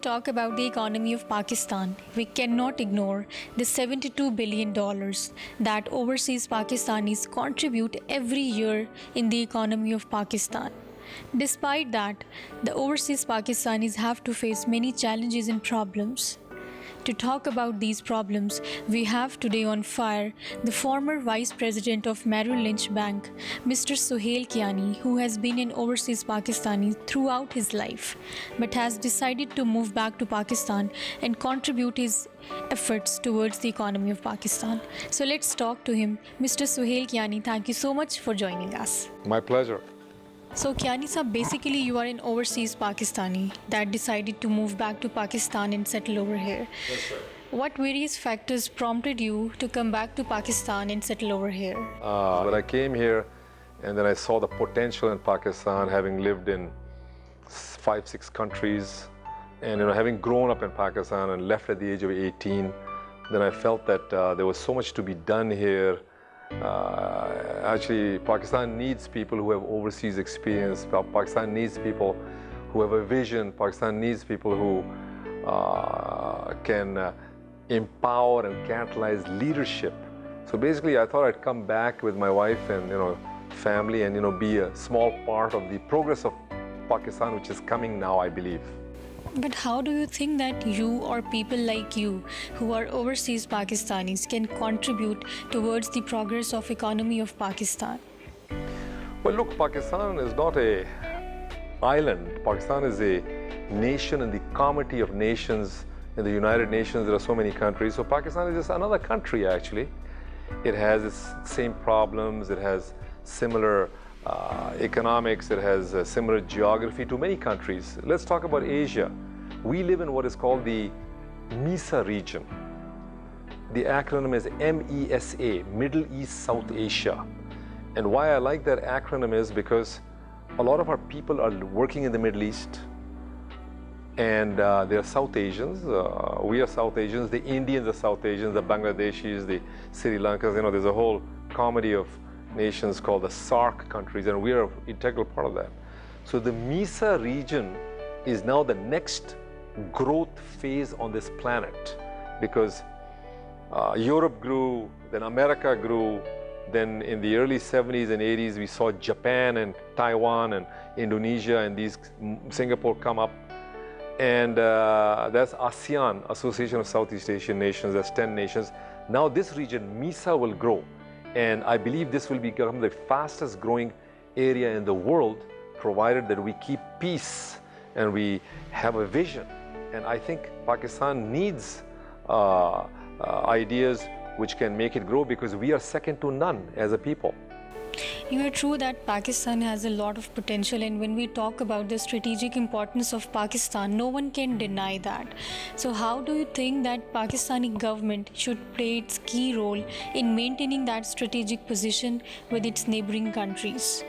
talk about the economy of Pakistan, we cannot ignore the $72 billion that overseas Pakistanis contribute every year in the economy of Pakistan. Despite that, the overseas Pakistanis have to face many challenges and problems. To talk about these problems, we have today on fire the former Vice President of Merrill Lynch Bank, Mr. Sohail Kiyani, who has been an overseas Pakistani throughout his life, but has decided to move back to Pakistan and contribute his efforts towards the economy of Pakistan. So let's talk to him. Mr. Sohail Kiyani, thank you so much for joining us. My pleasure. So Kiyani sir, basically you are an overseas Pakistani that decided to move back to Pakistan and settle over here. Yes, sir. What various factors prompted you to come back to Pakistan and settle over here? When I came here and then I saw the potential in Pakistan, having lived in 5-6 countries and having grown up in Pakistan and left at the age of 18, then I felt that there was so much to be done here. Actually, Pakistan needs people who have overseas experience. Pakistan needs people who have a vision. Pakistan needs people who can empower and catalyze leadership. So basically, I thought I'd come back with my wife and family and be a small part of the progress of Pakistan, which is coming now, I believe. But how do you think that you or people like you who are overseas Pakistanis can contribute towards the progress of economy of Pakistan? Well, look, Pakistan is not an island. Pakistan is a nation in the Committee of Nations in the United Nations. There are so many countries. So Pakistan is just another country, actually. It has its same problems. It has similar economics. It has similar geography to many countries. Let's talk about Asia. We live in what is called the MESA region. The acronym is MESA, Middle East South Asia. And why I like that acronym is because a lot of our people are working in the Middle East, and they are South Asians. We are South Asians. The Indians are South Asians. The Bangladeshis, the Sri Lankans. There's a whole comedy of nations called the SAARC countries, and we are an integral part of that. So the MESA region is now the next growth phase on this planet, because Europe grew, then America grew, then in the early 70s and 80s we saw Japan and Taiwan and Indonesia and Singapore come up, and that's ASEAN, Association of Southeast Asian Nations. That's 10 nations. Now this region, MESA, will grow, and I believe this will become the fastest growing area in the world, provided that we keep peace and we have a vision. And I think Pakistan needs ideas which can make it grow, because we are second to none as a people. You are true that Pakistan has a lot of potential, and when we talk about the strategic importance of Pakistan, no one can deny that. So how do you think that Pakistani government should play its key role in maintaining that strategic position with its neighboring countries?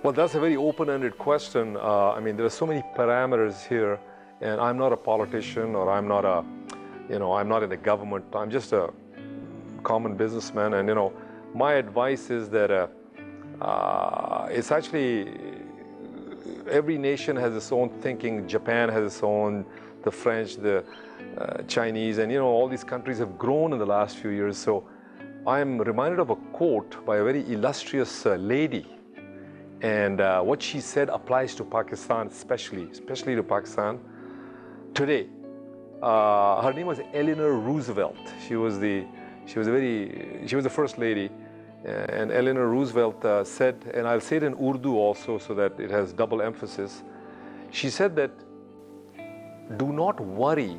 Well, that's a very open-ended question. There are so many parameters here, and I'm not a politician, or I'm not I'm not in the government. I'm just a common businessman, and my advice is that it's actually every nation has its own thinking. Japan has its own, the French, the Chinese, and all these countries have grown in the last few years. So I'm reminded of a quote by a very illustrious lady. And what she said applies to Pakistan, especially to Pakistan today. Her name was Eleanor Roosevelt. She was the first lady, and Eleanor Roosevelt said, and I'll say it in Urdu also so that it has double emphasis. She said that, do not worry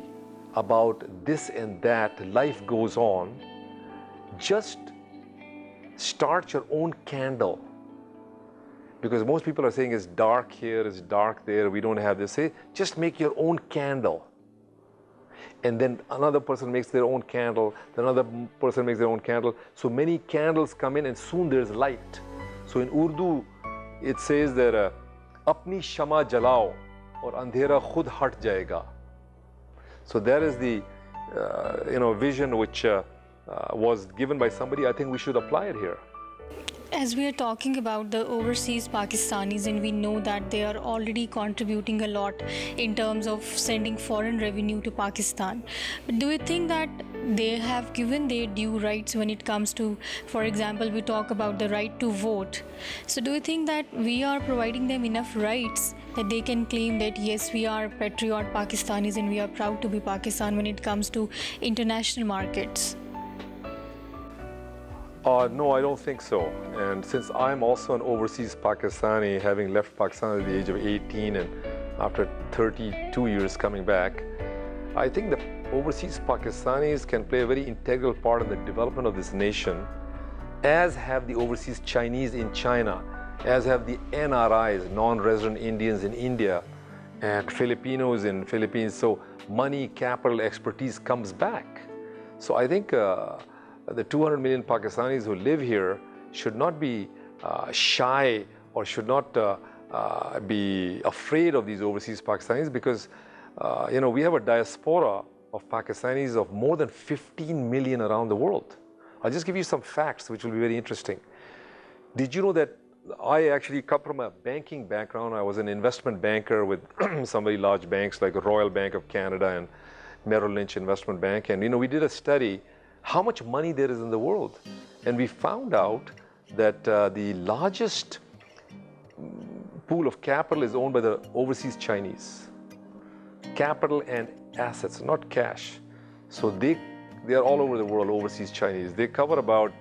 about this and that. Life goes on. Just start your own candle. Because most people are saying it's dark here, it's dark there, we don't have this. Say, just make your own candle. And then another person makes their own candle, then another person makes their own candle. So many candles come in, and soon there's light. So in Urdu, it says that, apni shama jalao, aur andhera khud hat jayega. So that is the vision which was given by somebody. I think we should apply it here. As we are talking about the overseas Pakistanis, and we know that they are already contributing a lot in terms of sending foreign revenue to Pakistan. But do you think that they have given their due rights when it comes to, for example, we talk about the right to vote. So do you think that we are providing them enough rights that they can claim that yes, we are patriot Pakistanis and we are proud to be Pakistan when it comes to international markets? No, I don't think so. And since I'm also an overseas Pakistani, having left Pakistan at the age of 18 and after 32 years coming back, I think the overseas Pakistanis can play a very integral part in the development of this nation, as have the overseas Chinese in China, as have the NRIs, non-resident Indians in India, and Filipinos in Philippines. So money, capital, expertise comes back. So I think the 200 million Pakistanis who live here should not be shy or should not be afraid of these overseas Pakistanis, because we have a diaspora of Pakistanis of more than 15 million around the world. I'll just give you some facts which will be very interesting. Did you know that I actually come from a banking background? I was an investment banker with some very large banks like Royal Bank of Canada and Merrill Lynch Investment Bank. And we did a study how much money there is in the world. And we found out that the largest pool of capital is owned by the overseas Chinese. Capital and assets, not cash. So they are all over the world, overseas Chinese. They cover about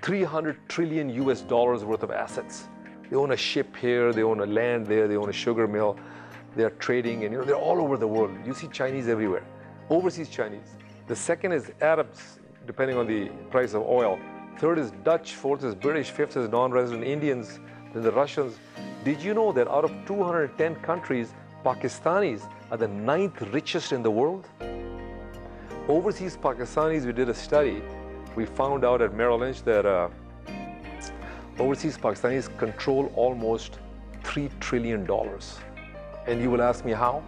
300 trillion US dollars worth of assets. They own a ship here, they own a land there, they own a sugar mill, they are trading, and they're all over the world. You see Chinese everywhere, overseas Chinese. The second is Arabs, depending on the price of oil. Third is Dutch, fourth is British, fifth is non-resident Indians, then the Russians. Did you know that out of 210 countries, Pakistanis are the 9th richest in the world? Overseas Pakistanis, we did a study. We found out at Merrill Lynch that overseas Pakistanis control almost $3 trillion. And you will ask me how?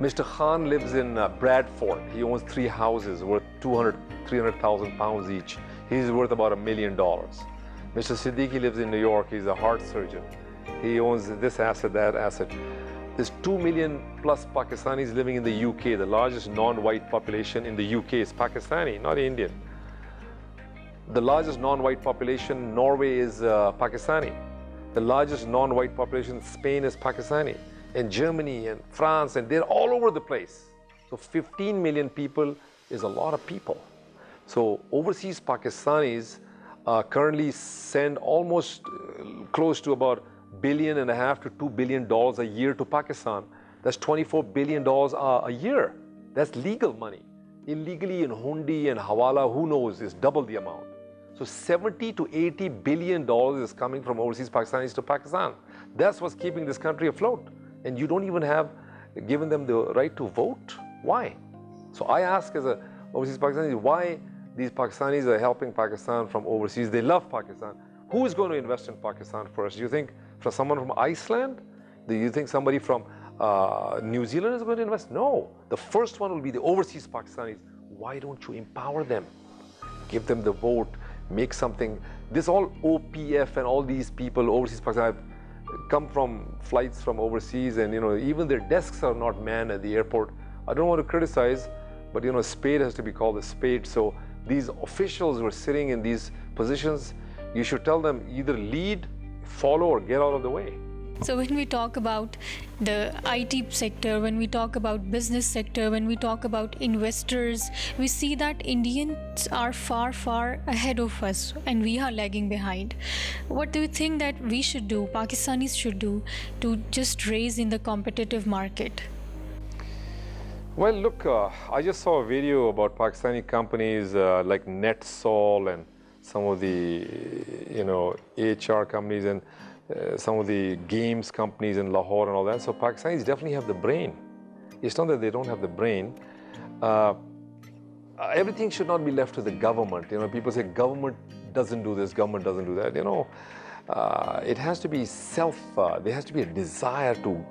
Mr. Khan lives in Bradford. He owns 3 houses worth 300,000 pounds each. He's worth about $1 million. Mr. Siddiqui lives in New York. He's a heart surgeon. He owns this asset, that asset. There's 2 million plus Pakistanis living in the UK. The largest non-white population in the UK is Pakistani, not Indian. The largest non-white population, Norway, is Pakistani. The largest non-white population, Spain, is Pakistani. And Germany and France, and they're all over the place. So 15 million people is a lot of people. So overseas Pakistanis currently send almost close to about $1.5 billion to $2 billion a year to Pakistan. That's $24 billion a year. That's legal money. Illegally in hundi and hawala, who knows, is double the amount. So 70 to 80 billion dollars is coming from overseas Pakistanis to Pakistan. That's what's keeping this country afloat. And you don't even have given them the right to vote. Why? So I ask as a overseas Pakistani, why these Pakistanis are helping Pakistan from overseas? They love Pakistan. Who is going to invest in Pakistan first? Do you think from someone from Iceland? Do you think somebody from New Zealand is going to invest? No. The first one will be the overseas Pakistanis. Why don't you empower them? Give them the vote. Make something. This all OPF and all these people, overseas Pakistanis, come from flights from overseas, and even their desks are not manned at the airport. I don't want to criticize, but a spade has to be called a spade. So these officials who are sitting in these positions, you should tell them either lead, follow, or get out of the way. So when we talk about the IT sector, when we talk about business sector, when we talk about investors, we see that Indians are far, far ahead of us and we are lagging behind. What do you think that we should do, Pakistanis should do, to just raise in the competitive market? Well, look, I just saw a video about Pakistani companies like NetSol and some of the, HR companies and some of the games companies in Lahore and all that. So Pakistanis definitely have the brain. It's not that they don't have the brain. Everything should not be left to the government. People say government doesn't do this, government doesn't do that. It has to be there has to be a desire to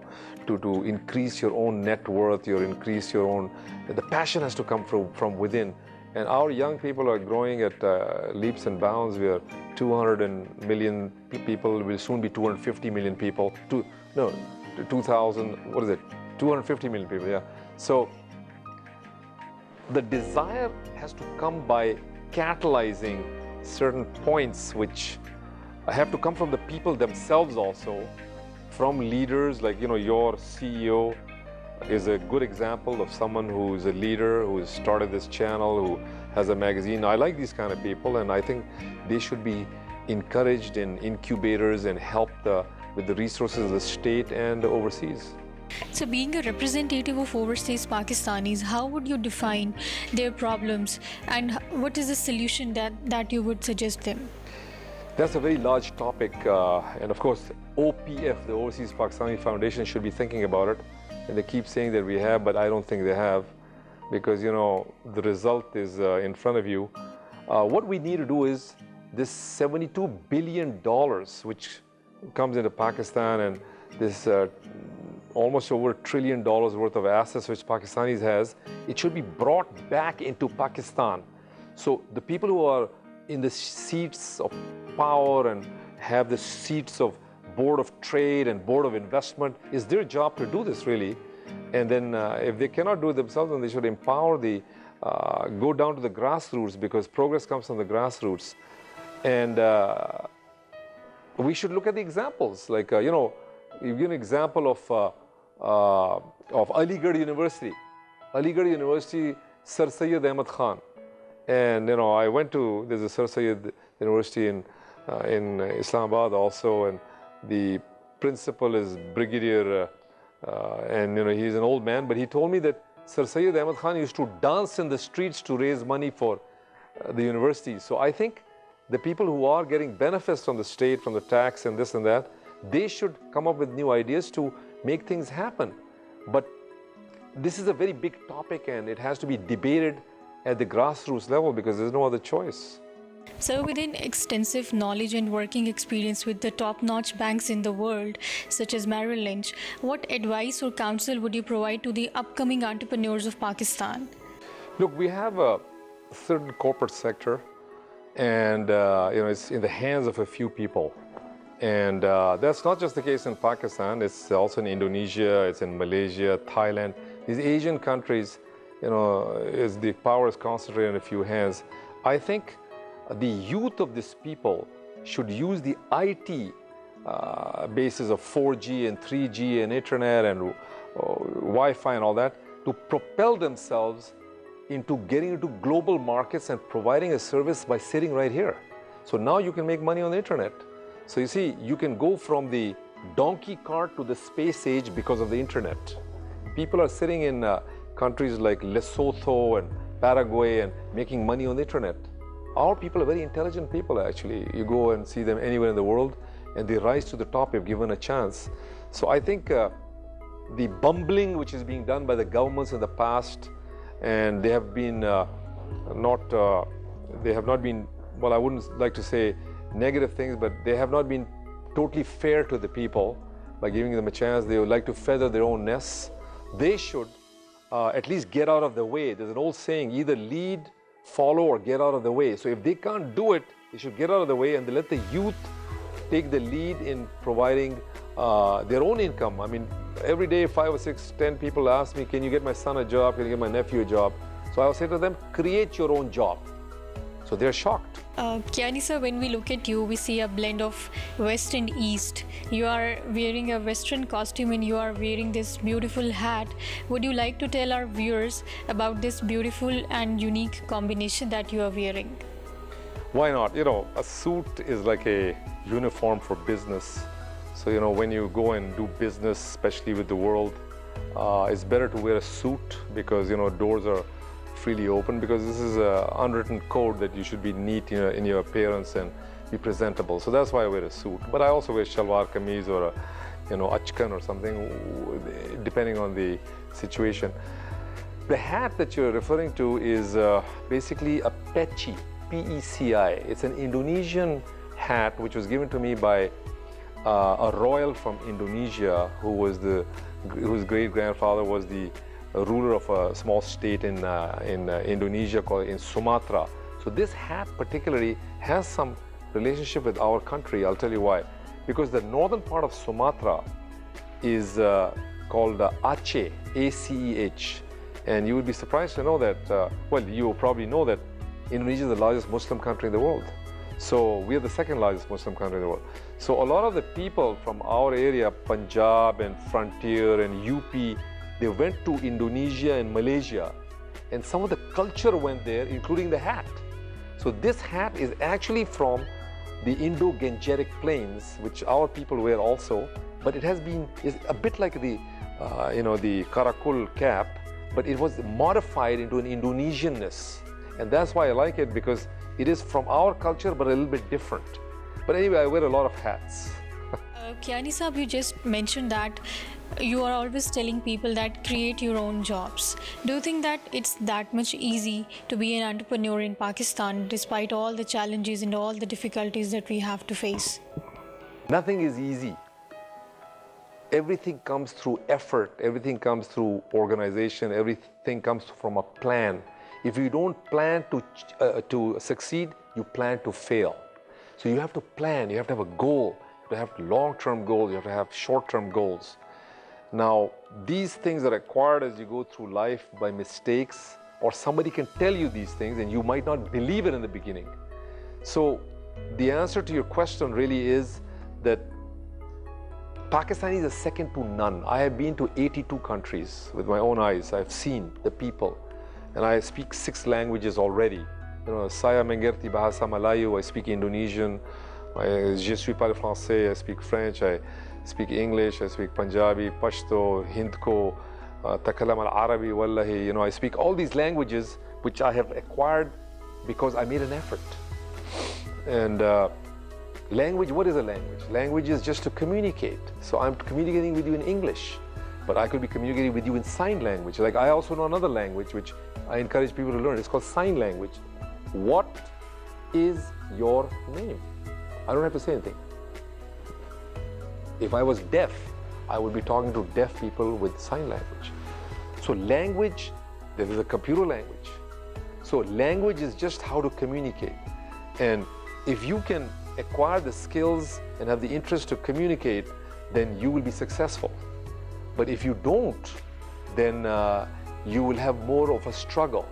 increase your own net worth, increase your own, the passion has to come from within. And our young people are growing at leaps and bounds. We are 200 million people. We'll soon be 250 million people. 2,000, what is it? 250 million people, yeah. So the desire has to come by catalyzing certain points which have to come from the people themselves also, from leaders like, your CEO is a good example of someone who is a leader, who has started this channel, who has a magazine. I like these kind of people, and I think they should be encouraged in incubators and helped with the resources of the state and overseas. So being a representative of overseas Pakistanis, how would you define their problems and what is the solution that you would suggest them? That's a very large topic, and of course OPF, the Overseas Pakistani Foundation, should be thinking about it. And they keep saying that we have, but I don't think they have, because the result is in front of you. What we need to do is this $72 billion which comes into Pakistan, and this almost over $1 trillion worth of assets which Pakistanis has, it should be brought back into Pakistan. So the people who are in the seats of power and have the seats of Board of Trade and Board of Investment, is their job to do this really. And then if they cannot do it themselves, then they should empower go down to the grassroots, because progress comes from the grassroots. And we should look at the examples, like, you give an example of Aligarh University. Aligarh University, Sir Syed Ahmad Khan. And I went to, there's a Sir Syed University in Islamabad also, and the principal is Brigadier, and he's an old man, but he told me that Sir Syed Ahmad Khan used to dance in the streets to raise money for the university. So I think the people who are getting benefits from the state, from the tax and this and that, they should come up with new ideas to make things happen. But this is a very big topic, and it has to be debated at the grassroots level, because there's no other choice. So within extensive knowledge and working experience with the top-notch banks in the world, such as Merrill Lynch, what advice or counsel would you provide to the upcoming entrepreneurs of Pakistan? Look, we have a certain corporate sector, and it's in the hands of a few people. And that's not just the case in Pakistan, it's also in Indonesia, it's in Malaysia, Thailand. These Asian countries, the power is concentrated in a few hands. I think the youth of these people should use the IT basis of 4G and 3G and internet and Wi-Fi and all that to propel themselves into getting into global markets and providing a service by sitting right here. So now you can make money on the internet. So you see, you can go from the donkey cart to the space age because of the internet. People are sitting in countries like Lesotho and Paraguay and making money on the internet. Our people are very intelligent people, actually. You go and see them anywhere in the world, and they rise to the top if given a chance. So I think the bumbling which is being done by the governments in the past, and they have been they have not been, well, I wouldn't like to say negative things, but they have not been totally fair to the people by giving them a chance. They would like to feather their own nests. They should at least get out of the way. There's an old saying, either lead, follow, or get out of the way. So if they can't do it, they should get out of the way, and they let the youth take the lead in providing their own income. I mean, every day 5 or 6, 10 people ask me, can you get my son a job? Can you get my nephew a job? So I'll say to them, create your own job. So they're shocked. Kiyani sir, when we look at you, we see a blend of West and East. You are wearing a Western costume and you are wearing this beautiful hat. Would you like to tell our viewers about this beautiful and unique combination that you are wearing? Why not? A suit is like a uniform for business. So, when you go and do business, especially with the world, it's better to wear a suit because, doors are freely open, because this is an unwritten code that you should be neat in your appearance and be presentable. So that's why I wear a suit. But I also wear shalwar kameez or a, achkan or something, depending on the situation. The hat that you're referring to is basically a peci, P-E-C-I. It's an Indonesian hat which was given to me by a royal from Indonesia whose great-grandfather was the a ruler of a small state in Indonesia called in Sumatra. So this hat particularly has some relationship with our country. I'll tell you why. Because the northern part of Sumatra is called Aceh, A-C-E-H. And you would be surprised to know that, well, you probably know that Indonesia is the largest Muslim country in the world. So we are the second largest Muslim country in the world. So a lot of the people from our area, Punjab and Frontier and UP, they went to Indonesia and Malaysia, and some of the culture went there, including the hat. So this hat is actually from the Indo-Gangetic Plains, which our people wear also, but it has been, is a bit like the, the Karakul cap, but it was modified into an Indonesianness. And that's why I like it, because it is from our culture, but a little bit different. But anyway, I wear a lot of hats. Kiyani Saab, you just mentioned that you are always telling people that create your own jobs. Do you think that it's that much easy to be an entrepreneur in Pakistan despite all the challenges and all the difficulties that we have to face? Nothing is easy. Everything comes through effort, everything comes through organization, everything comes from a plan. If you don't plan to succeed, you plan to fail. So you have to plan, you have to have a goal, you have to have long-term goals, you have to have short-term goals. Now, these things are acquired as you go through life by mistakes, or somebody can tell you these things and you might not believe it in the beginning. So the answer to your question really is that Pakistanis are second to none. I have been to 82 countries with my own eyes. I've seen the people, and I speak 6 languages already. Saya mengerti bahasa Melayu, I speak Indonesian, je suis parle français, I speak French, I speak English, I speak Punjabi, Pashto, Hindko, Takalam al-Arabi, wallahi. I speak all these languages which I have acquired because I made an effort. And language, what is a language? Language is just to communicate. So I'm communicating with you in English, but I could be communicating with you in sign language. Like I also know another language which I encourage people to learn. It's called sign language. What is your name? I don't have to say anything. If I was deaf, I would be talking to deaf people with sign language. So language, there is a computer language. So language is just how to communicate. And if you can acquire the skills and have the interest to communicate, then you will be successful. But if you don't, then you will have more of a struggle.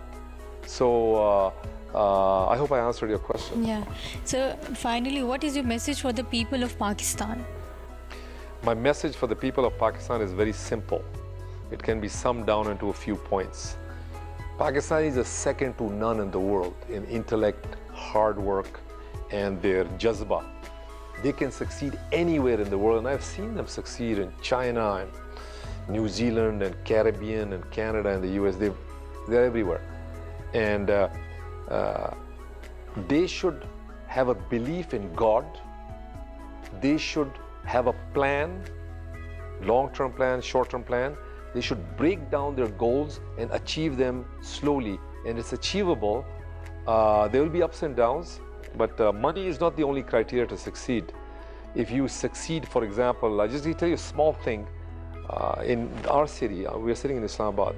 So I hope I answered your question. Yeah. So finally, what is your message for the people of Pakistan? My message for the people of Pakistan is very simple. It can be summed down into a few points. Pakistanis are second to none in the world in intellect, hard work, and their jazba. They can succeed anywhere in the world, and I've seen them succeed in China and New Zealand and Caribbean and Canada and the US. They're everywhere. And they should have a belief in God. They should have a plan, long-term plan, short-term plan. They should break down their goals and achieve them slowly. And it's achievable. There will be ups and downs, but money is not the only criteria to succeed. If you succeed, for example, I just need to tell you a small thing. In our city, we are sitting in Islamabad.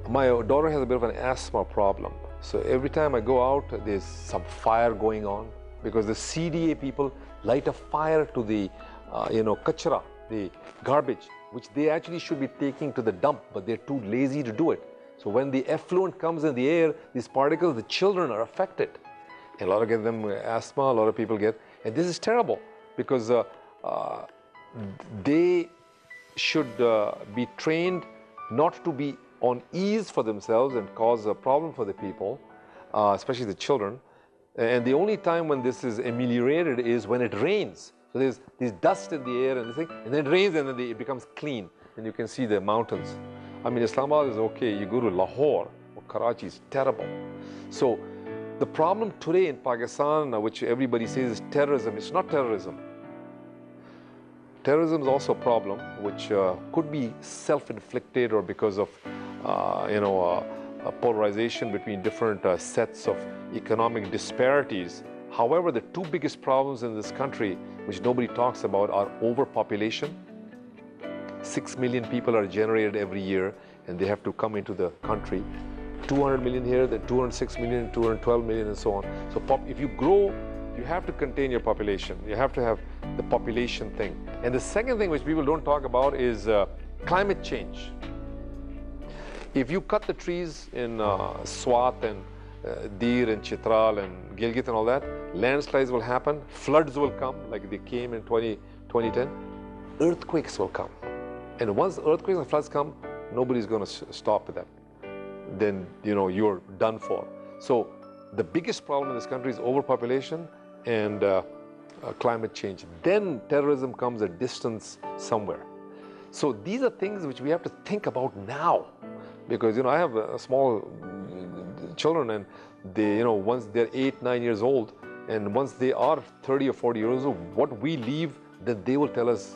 My daughter has a bit of an asthma problem. So every time I go out, there's some fire going on because the CDA people light a fire to the, kachra, the garbage, which they actually should be taking to the dump, but they're too lazy to do it. So when the effluent comes in the air, these particles, the children are affected. And a lot of them asthma, a lot of people get, and this is terrible because they should be trained not to be on ease for themselves and cause a problem for the people, especially the children. And the only time when this is ameliorated is when it rains. So there's dust in the air and then it rains and then it becomes clean and you can see the mountains. I mean, Islamabad is okay. You go to Lahore or Karachi, is terrible. So the problem today in Pakistan, which everybody says is terrorism, it's not terrorism. Terrorism is also a problem which could be self-inflicted or because of a polarization between different sets of economic disparities. However, the two biggest problems in this country, which nobody talks about, are overpopulation. 6 million people are generated every year, and they have to come into the country. 200 million here, then 206 million, 212 million, and so on. So if you grow, you have to contain your population. You have to have the population thing. And the second thing which people don't talk about is climate change. If you cut the trees in Swat and Dir and Chitral and Gilgit and all that, landslides will happen, floods will come, like they came in 2010, earthquakes will come. And once earthquakes and floods come, nobody's going to stop them. Then, you're done for. So the biggest problem in this country is overpopulation and climate change. Then terrorism comes a distance somewhere. So these are things which we have to think about now. Because, I have small children, and they, once they're 8, 9 years old, and once they are 30 or 40 years old, what we leave, then they will tell us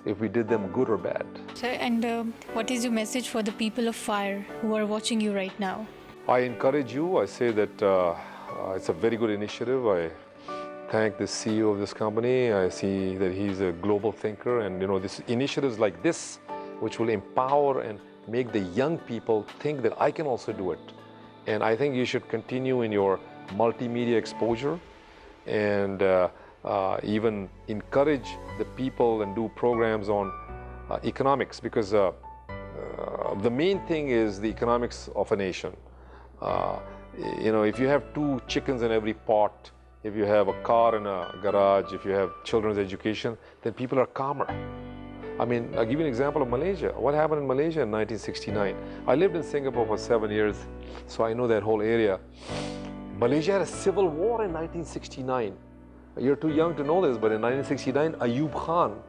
if we did them good or bad. Sir, and what is your message for the people of FIRE who are watching you right now? I encourage you. I say that it's a very good initiative. I thank the CEO of this company. I see that he's a global thinker, and this initiatives like this, which will empower and make the young people think that I can also do it. And I think you should continue in your multimedia exposure and even encourage the people and do programs on economics, because the main thing is the economics of a nation. If you have 2 chickens in every pot, if you have a car in a garage, if you have children's education, then people are calmer. I mean, I'll give you an example of Malaysia. What happened in Malaysia in 1969? I lived in Singapore for 7 years, so I know that whole area. Malaysia had a civil war in 1969. You're too young to know this, but in 1969, Ayub Khan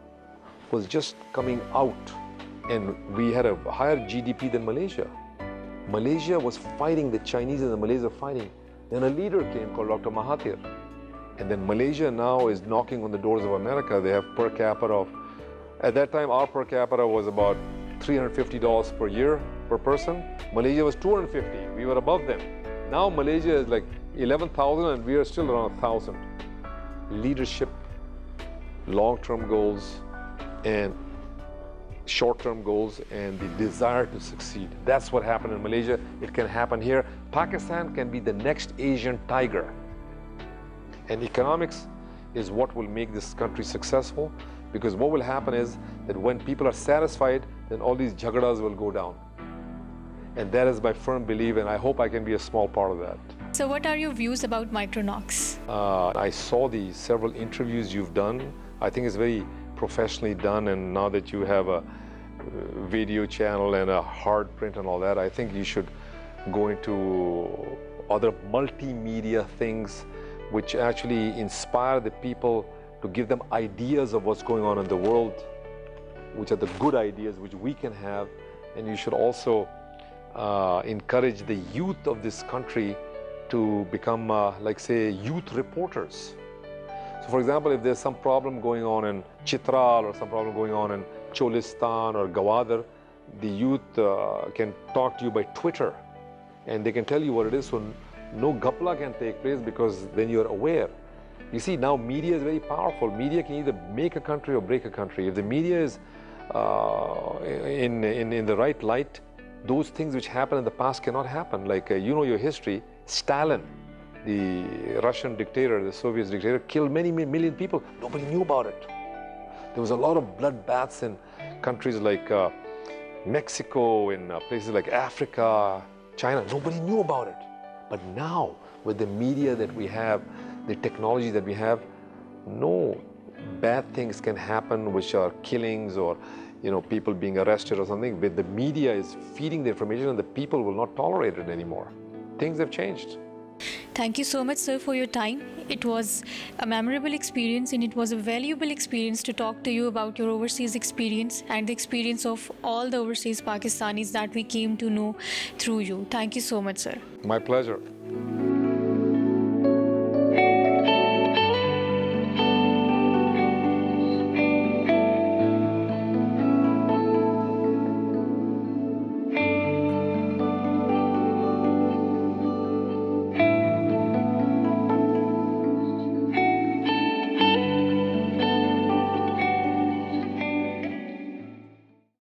was just coming out, and we had a higher GDP than Malaysia. Malaysia was fighting, the Chinese and the Malays were fighting. Then a leader came called Dr. Mahathir. And then Malaysia now is knocking on the doors of America. They have per capita of, at that time, our per capita was about $350 per year per person. Malaysia was $250. We were above them. Now Malaysia is like 11,000 and we are still around 1,000. Leadership, long-term goals, and short-term goals, and the desire to succeed. That's what happened in Malaysia. It can happen here. Pakistan can be the next Asian tiger. And economics is what will make this country successful, because what will happen is that when people are satisfied, then all these jhagadas will go down. And that is my firm belief, and I hope I can be a small part of that. So what are your views about Micronox? I saw the several interviews you've done. I think it's very professionally done, and now that you have a video channel and a hard print and all that, I think you should go into other multimedia things which actually inspire the people, to give them ideas of what's going on in the world, which are the good ideas which we can have. And you should also encourage the youth of this country to become, like say, youth reporters. So for example, if there's some problem going on in Chitral or some problem going on in Cholistan or Gawadar, the youth can talk to you by Twitter, and they can tell you what it is, so no gapla can take place, because then you're aware. You see, now media is very powerful. Media can either make a country or break a country. If the media is in the right light, those things which happened in the past cannot happen. Like, your history, Stalin, the Russian dictator, the Soviet dictator, killed many million people. Nobody knew about it. There was a lot of bloodbaths in countries like Mexico, in places like Africa, China. Nobody knew about it. But now, with the media that we have, the technology that we have, no bad things can happen, which are killings or people being arrested or something. But the media is feeding the information, and the people will not tolerate it anymore. Things have changed. Thank you so much, sir, for your time. It was a memorable experience, and it was a valuable experience to talk to you about your overseas experience and the experience of all the overseas Pakistanis that we came to know through you. Thank you so much, sir. My pleasure.